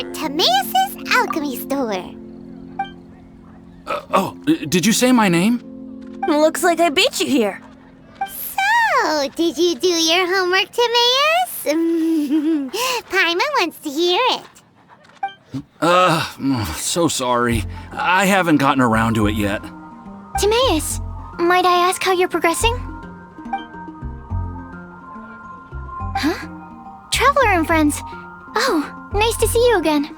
Timaeus' alchemy store. Did you say my name? Looks like I beat you here. So, did you do your homework, Timaeus? Paimon wants to hear it. So sorry. I haven't gotten around to it yet. Timaeus, might I ask how you're progressing? Huh? Traveler and friends. Oh, nice to see you again.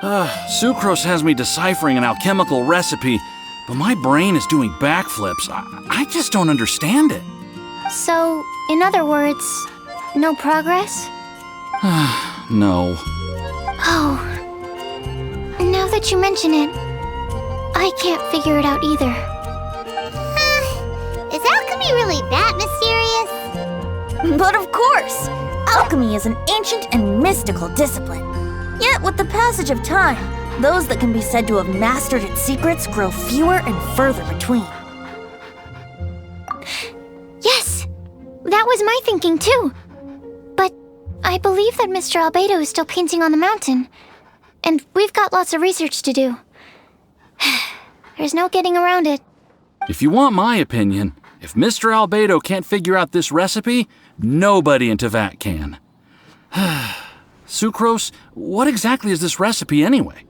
Sucrose has me deciphering an alchemical recipe, but my brain is doing backflips. I just don't understand it. So, in other words, no progress? No. Oh. Now that you mention it, I can't figure it out either. Is alchemy really that mysterious? But of course! Alchemy is an ancient and mystical discipline. Yet, with the passage of time, those that can be said to have mastered its secrets grow fewer and further between. Yes! That was my thinking too. But I believe that Mr. Albedo is still painting on the mountain. And we've got lots of research to do. There's no getting around it. If you want my opinion, if Mr. Albedo can't figure out this recipe, nobody in Teyvat can. Sucrose, what exactly is this recipe anyway?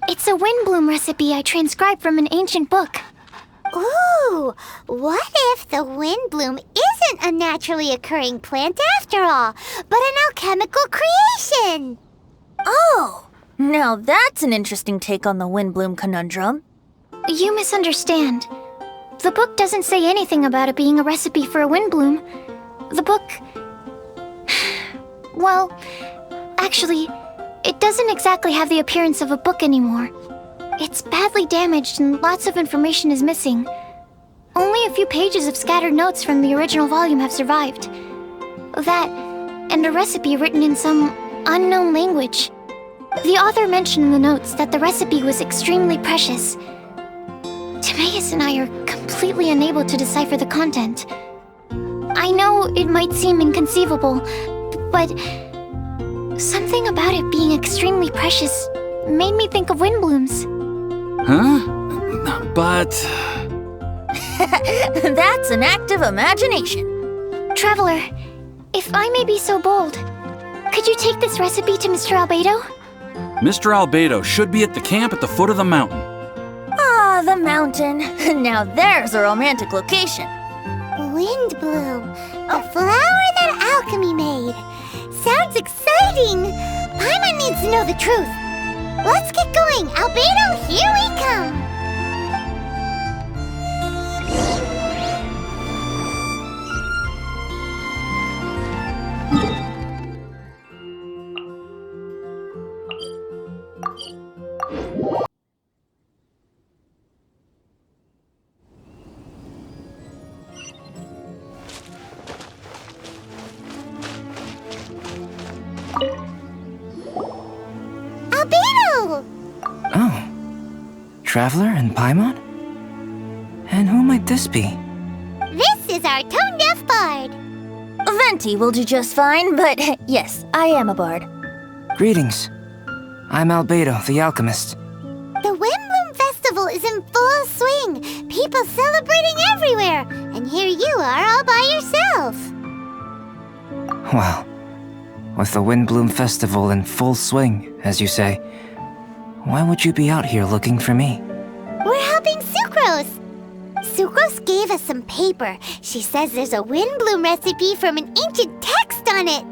It's a Windblume recipe I transcribed from an ancient book. Ooh, what if the Windblume isn't a naturally occurring plant after all, but an alchemical creation? Oh, now that's an interesting take on the Windblume conundrum. You misunderstand. The book doesn't say anything about it being a recipe for a Windblume. The book... Well, actually, it doesn't exactly have the appearance of a book anymore. It's badly damaged and lots of information is missing. Only a few pages of scattered notes from the original volume have survived. That, and a recipe written in some unknown language. The author mentioned in the notes that the recipe was extremely precious. Timaeus and I are completely unable to decipher the content. I know it might seem inconceivable, but something about it being extremely precious made me think of Windblooms. Huh? But... That's an active imagination. Traveler, if I may be so bold, could you take this recipe to Mr. Albedo? Mr. Albedo should be at the camp at the foot of the mountain. Ah, the mountain. Now there's a romantic location. Windblume, the flower that alchemy made. Sounds exciting! Paimon needs to know the truth. Let's get going. Albedo, here we come. Albedo! Oh. Traveler and Paimon? And who might this be? This is our tone-deaf bard. Venti will do just fine, but yes, I am a bard. Greetings. I'm Albedo, the alchemist. The Windblume Festival is in full swing. People celebrating everywhere. And here you are all by yourself. Well, with the Windblume Festival in full swing, as you say, why would you be out here looking for me? We're helping Sucrose. Sucrose gave us some paper. She says there's a Windblume recipe from an ancient text on it.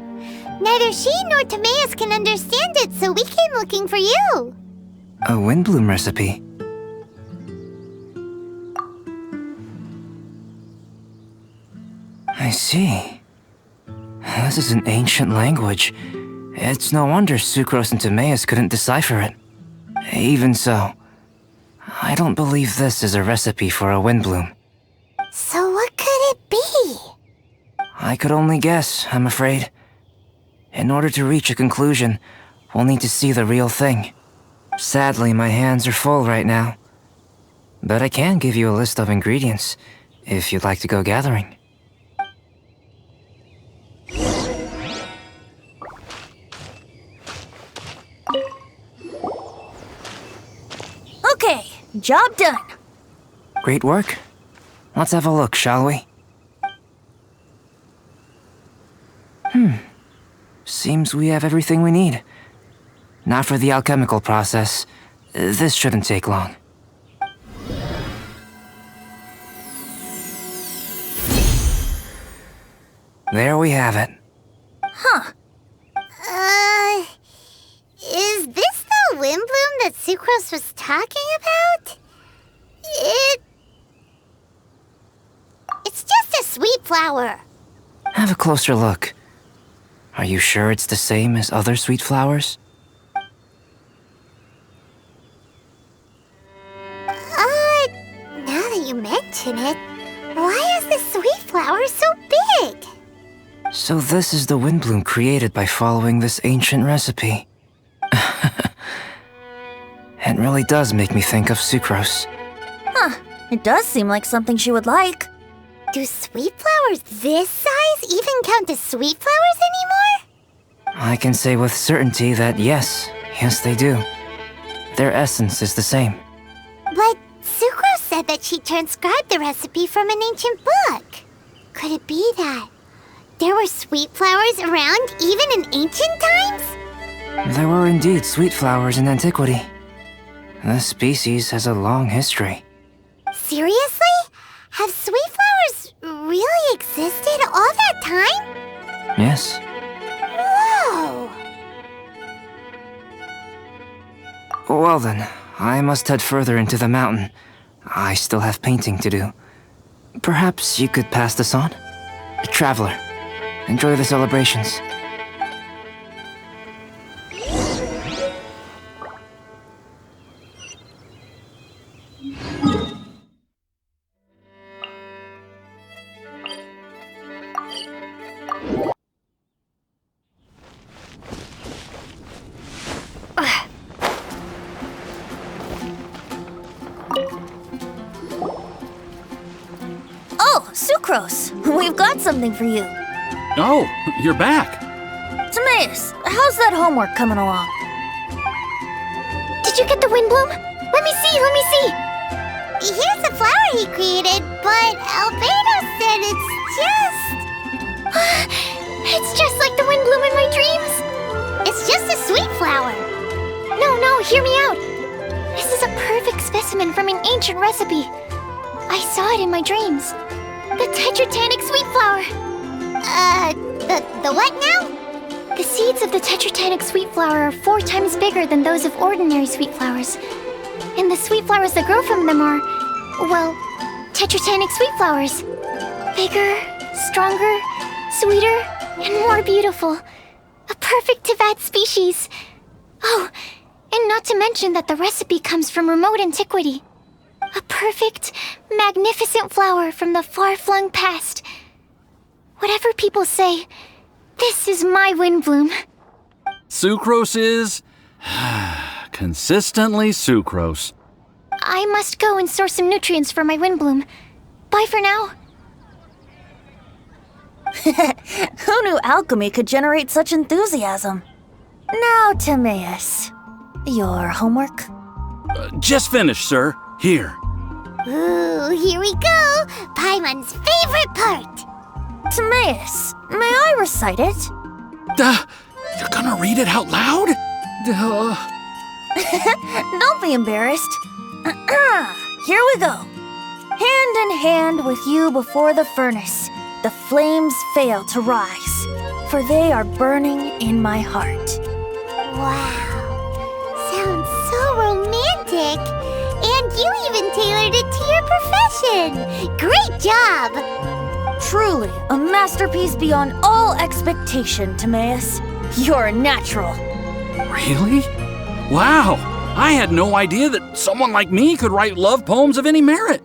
Neither she nor Timaeus can understand it, so we came looking for you. A Windblume recipe? I see. This is an ancient language. It's no wonder Sucrose and Timaeus couldn't decipher it. Even so, I don't believe this is a recipe for a Windblume. So what could it be? I could only guess, I'm afraid. In order to reach a conclusion, we'll need to see the real thing. Sadly, my hands are full right now. But I can give you a list of ingredients, if you'd like to go gathering. Job done. Great work. Let's have a look, shall we? Seems we have everything we need. Now for the alchemical process. This shouldn't take long. There we have it. Is this the Windblume that Sucrose was talking about? It's just a sweet flower. Have a closer look. Are you sure it's the same as other sweet flowers? Now that you mention it, why is the sweet flower so big? So this is the Windblume created by following this ancient recipe. It really does make me think of Sucrose. It does seem like something she would like. Do sweet flowers this size even count as sweet flowers anymore? I can say with certainty that yes they do. Their essence is the same. But Sucrose said that she transcribed the recipe from an ancient book. Could it be that there were sweet flowers around even in ancient times? There were indeed sweet flowers in antiquity. This species has a long history. Seriously? Have sweet flowers really existed all that time? Yes. Whoa! Well then, I must head further into the mountain. I still have painting to do. Perhaps you could pass this on? Traveler, enjoy the celebrations. Oh, Sucrose, we've got something for you. Oh, you're back. Timaeus, how's that homework coming along? Did you get the Windblume? Let me see, let me see. Here's the flower he created, but Albedo said it's just... It's just like the Windblume in my dreams. It's just a sweet flower. No, hear me out. This is a perfect specimen from an ancient recipe. I saw it in my dreams. The Tetratanic sweet flower. The what now? The seeds of the Tetratanic sweet flower are 4 times bigger than those of ordinary sweet flowers. And the sweet flowers that grow from them are, well, Tetratanic sweet flowers. Bigger, stronger, sweeter, and more beautiful. A perfect Tivat species. Oh, and not to mention that the recipe comes from remote antiquity. A perfect, magnificent flower from the far-flung past. Whatever people say, this is my Windblume. Sucrose is... consistently Sucrose. I must go and source some nutrients for my Windblume. Bye for now. Who knew alchemy could generate such enthusiasm? Now, Timaeus, your homework? Just finished, sir. Here. Ooh, here we go. Paimon's favorite part. Timaeus, may I recite it? You're gonna read it out loud? Don't be embarrassed. Here we go. Hand in hand with you before the furnace, the flames fail to rise, for they are burning in my heart. Wow. Sounds so romantic. And you even tailored it to your profession. Great job. Truly, a masterpiece beyond all expectation, Timaeus. You're a natural. Really? Wow! I had no idea that someone like me could write love poems of any merit.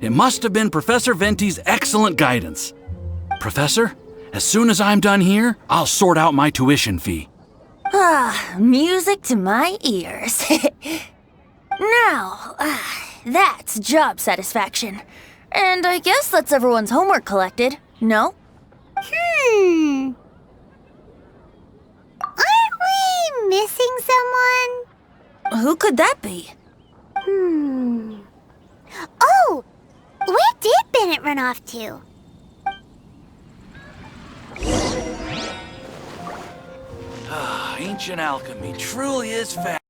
It must have been Professor Venti's excellent guidance. Professor, as soon as I'm done here, I'll sort out my tuition fee. Music to my ears. Now, that's job satisfaction. And I guess that's everyone's homework collected, no? Aren't we missing someone? Who could that be? Oh! Where did Bennett run off to? Ancient alchemy truly is fast.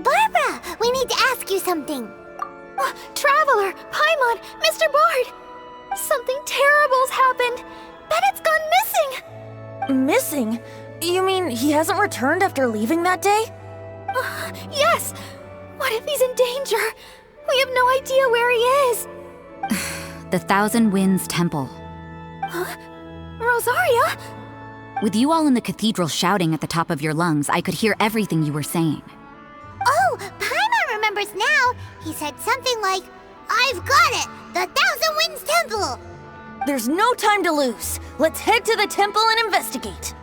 Barbara, we need to ask you something. Traveler, Paimon, Mr. Bard! Something terrible's happened! Bennett's gone missing! Missing? You mean he hasn't returned after leaving that day? Yes! What if he's in danger? We have no idea where he is! The Thousand Winds Temple. Huh? Rosaria? With you all in the cathedral shouting at the top of your lungs, I could hear everything you were saying. Oh, Paimon remembers now. He said something like, "I've got it! The Thousand Winds Temple!" There's no time to lose. Let's head to the temple and investigate.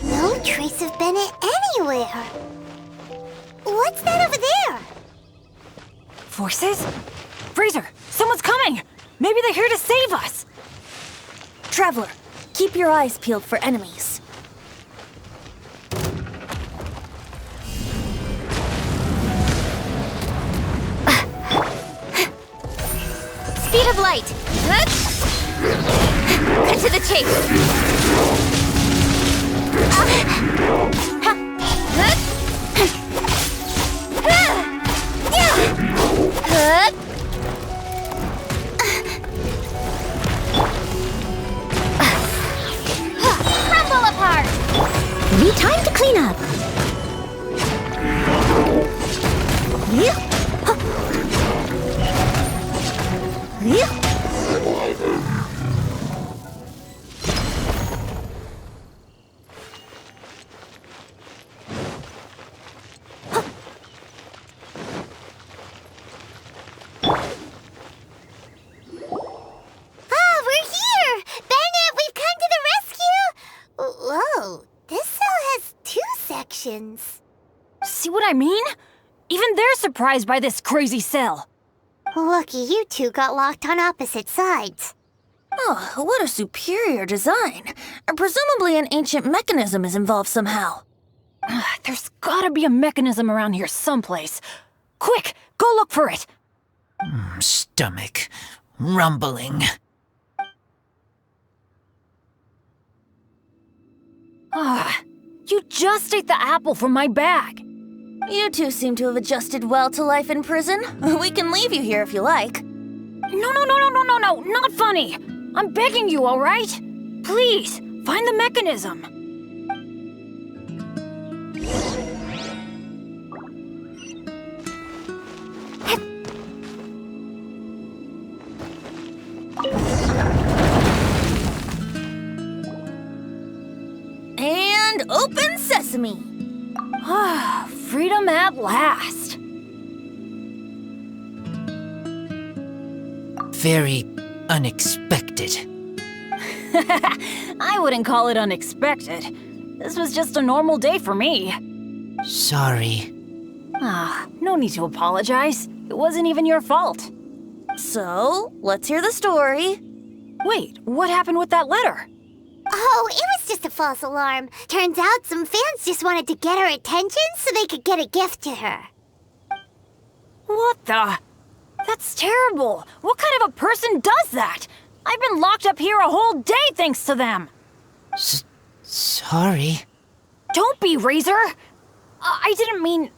No trace of Bennett anywhere. What's that over there? Forces? Fraser, someone's coming! Maybe they're here to save us! Traveler, keep your eyes peeled for enemies. Speed of light! Cut to the chase! Crumble apart! Need time to clean up. Ah, we're here! Bennett, we've come to the rescue! Whoa, this cell has 2 sections. See what I mean? Even they're surprised by this crazy cell. Lucky you two got locked on opposite sides. Oh, what a superior design. Presumably an ancient mechanism is involved somehow. There's gotta be a mechanism around here someplace. Quick, go look for it. Stomach rumbling. You just ate the apple from my bag. You two seem to have adjusted well to life in prison. We can leave you here if you like. No, not funny. I'm begging you, all right? Please, find the mechanism. And open sesame. Freedom at last. Very unexpected. I wouldn't call it unexpected. This was just a normal day for me. Sorry. No need to apologize. It wasn't even your fault. So, let's hear the story. Wait, what happened with that letter? Oh, it was just a false alarm. Turns out some fans just wanted to get her attention so they could get a gift to her. What the? That's terrible. What kind of a person does that? I've been locked up here a whole day thanks to them. Sorry. Don't be, Razor. I didn't mean...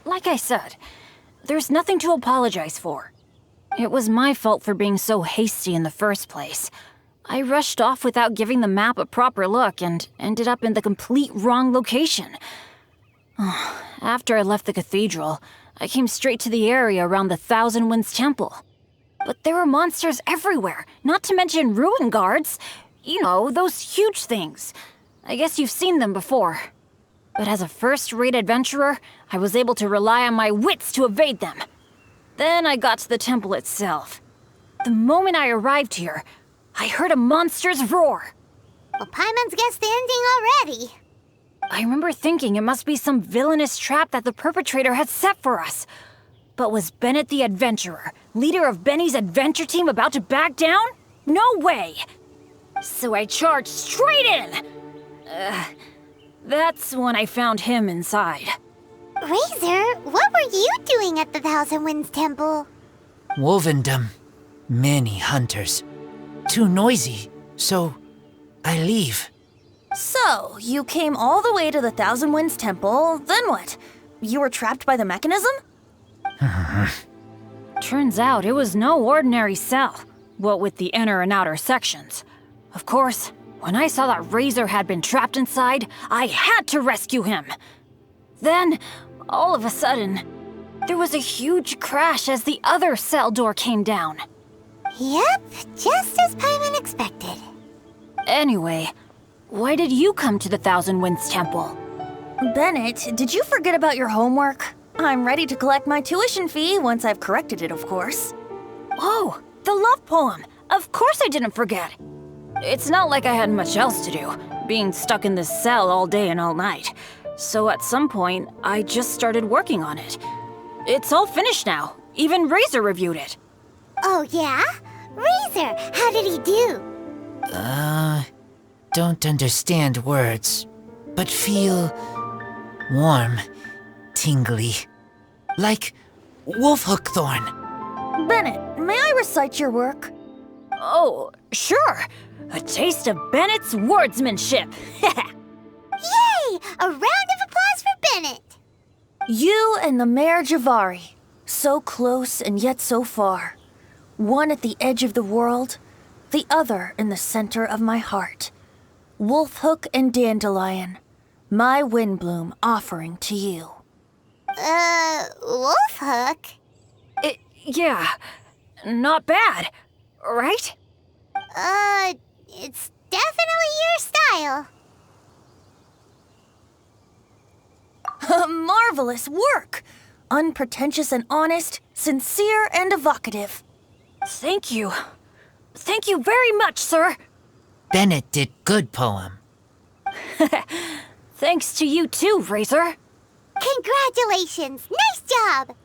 Like I said, there's nothing to apologize for. It was my fault for being so hasty in the first place. I rushed off without giving the map a proper look and ended up in the complete wrong location. After I left the cathedral, I came straight to the area around the Thousand Winds Temple. But there were monsters everywhere, not to mention ruin guards. You know, those huge things. I guess you've seen them before. But as a first-rate adventurer, I was able to rely on my wits to evade them. Then I got to the temple itself. The moment I arrived here, I heard a monster's roar. Well, Paimon's guessed the ending already. I remember thinking it must be some villainous trap that the perpetrator had set for us. But was Bennett the adventurer, leader of Benny's adventure team, about to back down? No way! So I charged straight in! That's when I found him inside. Razor, what were you doing at the Thousand Winds Temple? Wovendom. Many hunters. Too noisy, so I leave. So, you came all the way to the Thousand Winds Temple, then what? You were trapped by the mechanism? Turns out it was no ordinary cell, what with the inner and outer sections. Of course, when I saw that Razor had been trapped inside, I had to rescue him. Then, all of a sudden, there was a huge crash as the other cell door came down. Yep, just as Paimon expected. Anyway, why did you come to the Thousand Winds Temple? Bennett, did you forget about your homework? I'm ready to collect my tuition fee once I've corrected it, of course. Oh, the love poem! Of course I didn't forget! It's not like I had much else to do, being stuck in this cell all day and all night. So at some point, I just started working on it. It's all finished now. Even Razor reviewed it. Oh, yeah? Razor, how did he do? Don't understand words, but feel warm, tingly. Like wolfhook thorn. Bennett, may I recite your work? Oh, sure. A taste of Bennett's wordsmanship. Yay! A round of applause for Bennett! You and the Mare Javari, so close and yet so far. One at the edge of the world, the other in the center of my heart. Wolfhook and Dandelion, my Windblume offering to you. Wolfhook? Yeah, not bad, right? It's definitely your style. Marvelous work! Unpretentious and honest, sincere and evocative. Thank you. Thank you very much, sir. Bennett did good poem. Thanks to you too, Razor. Congratulations! Nice job!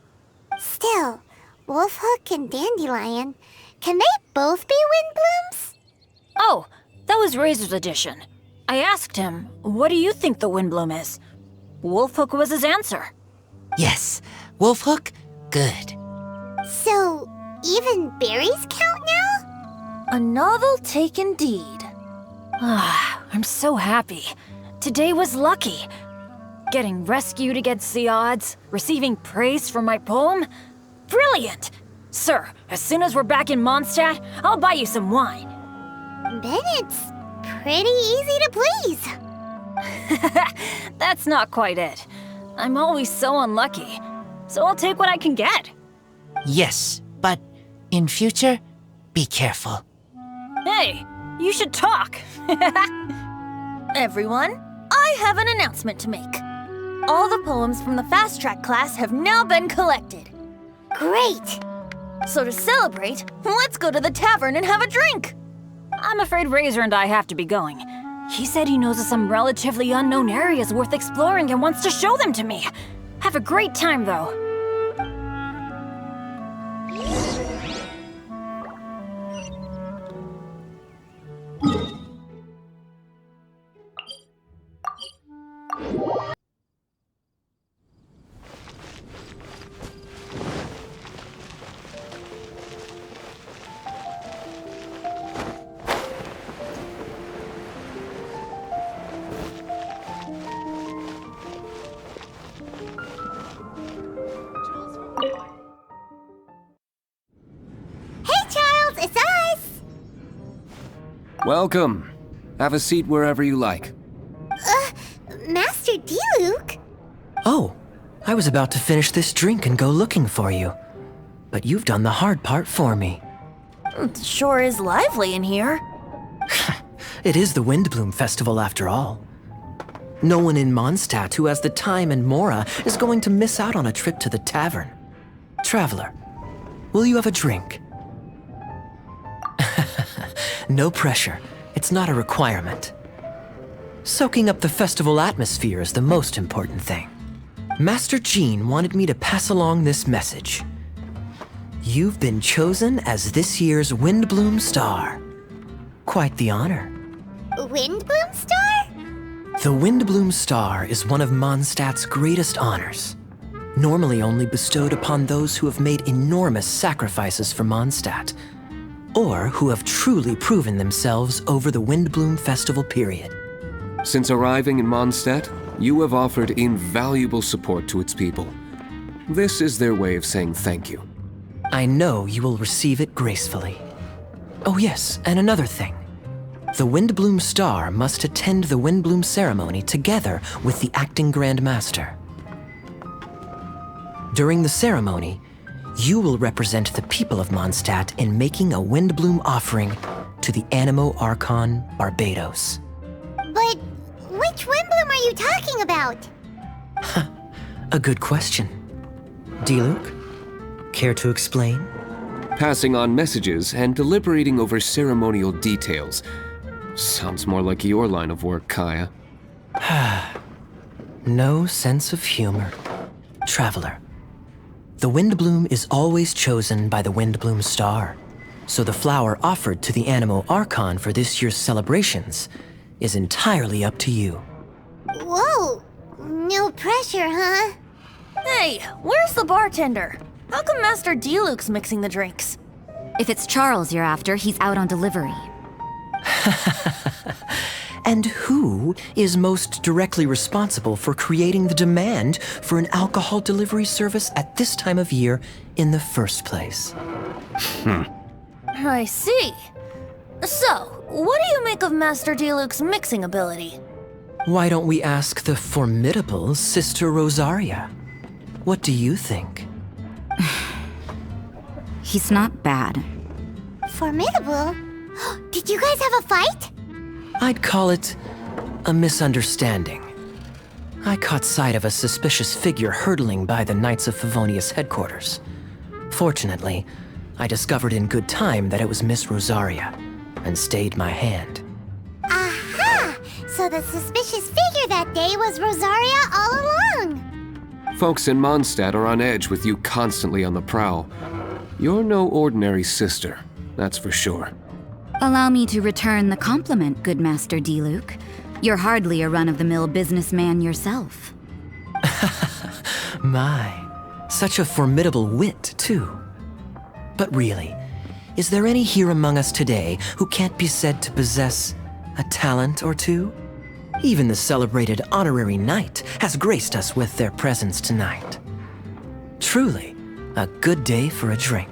Still, Wolfhook and Dandelion, can they both be Windblooms? Oh, that was Razor's addition. I asked him, what do you think the Windblume is? Wolfhook was his answer. Yes, wolfhook, good. So, even berries count now? A novel take indeed. I'm so happy. Today was lucky. Getting rescued against the odds, receiving praise for my poem. Brilliant! Sir, as soon as we're back in Mondstadt, I'll buy you some wine. Bennett's pretty easy to please. That's not quite it. I'm always so unlucky, so I'll take what I can get. Yes, but in future, be careful. Hey, you should talk. Everyone, I have an announcement to make. All the poems from the Fast Track class have now been collected. Great! So to celebrate, let's go to the tavern and have a drink. I'm afraid Razor and I have to be going. He said he knows of some relatively unknown areas worth exploring and wants to show them to me. Have a great time, though. Welcome. Have a seat wherever you like. Master Diluc? Oh, I was about to finish this drink and go looking for you. But you've done the hard part for me. It sure is lively in here. It is the Windblume Festival after all. No one in Mondstadt who has the time and mora is going to miss out on a trip to the tavern. Traveler, will you have a drink? No pressure. It's not a requirement. Soaking up the festival atmosphere is the most important thing. Master Jean wanted me to pass along this message. You've been chosen as this year's Windblume Star. Quite the honor. Windblume Star? The Windblume Star is one of Mondstadt's greatest honors, normally only bestowed upon those who have made enormous sacrifices for Mondstadt, or who have truly proven themselves over the Windblume Festival period. Since arriving in Mondstadt, you have offered invaluable support to its people. This is their way of saying thank you. I know you will receive it gracefully. Oh yes, and another thing. The Windblume Star must attend the Windblume ceremony together with the acting Grand Master. During the ceremony, you will represent the people of Mondstadt in making a Windblume offering to the Animo Archon Barbados. But which Windblume are you talking about? A good question. Diluc, care to explain? Passing on messages and deliberating over ceremonial details. Sounds more like your line of work, Kaya. No sense of humor. Traveler, the Windblume is always chosen by the Windblume Star, so the flower offered to the Animo Archon for this year's celebrations is entirely up to you. Whoa! No pressure, huh? Hey, where's the bartender? How come Master Diluc's mixing the drinks? If it's Charles you're after, he's out on delivery. And who is most directly responsible for creating the demand for an alcohol delivery service at this time of year in the first place? I see. So, what do you make of Master Diluc's mixing ability? Why don't we ask the formidable Sister Rosaria? What do you think? He's not bad. Formidable? Did you guys have a fight? I'd call it a misunderstanding. I caught sight of a suspicious figure hurtling by the Knights of Favonius headquarters. Fortunately, I discovered in good time that it was Miss Rosaria, and stayed my hand. Aha! So the suspicious figure that day was Rosaria all along! Folks in Mondstadt are on edge with you constantly on the prowl. You're no ordinary sister, that's for sure. Allow me to return the compliment, good Master Diluc. You're hardly a run-of-the-mill businessman yourself. My, such a formidable wit, too. But really, is there any here among us today who can't be said to possess a talent or two? Even the celebrated honorary knight has graced us with their presence tonight. Truly, a good day for a drink.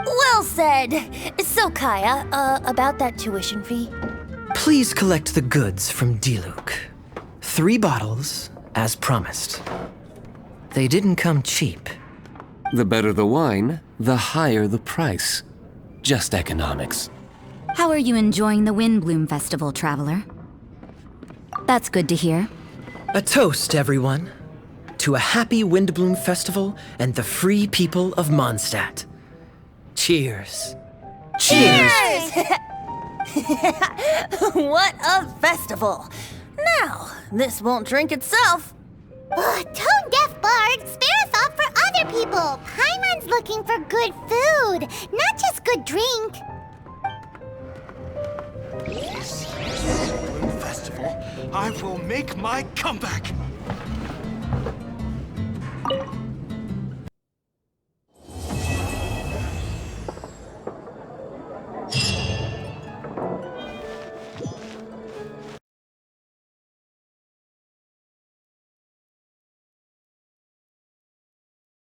Well said. So, Kaya, about that tuition fee? Please collect the goods from Diluc. 3 bottles, as promised. They didn't come cheap. The better the wine, the higher the price. Just economics. How are you enjoying the Windblume Festival, Traveler? That's good to hear. A toast, everyone, to a happy Windblume Festival and the free people of Mondstadt. Cheers. Cheers! What a festival! Now, this won't drink itself. Tone-deaf bard, spare a thought for other people! Paimon's looking for good food, not just good drink. This year's Windblume Festival, I will make my comeback!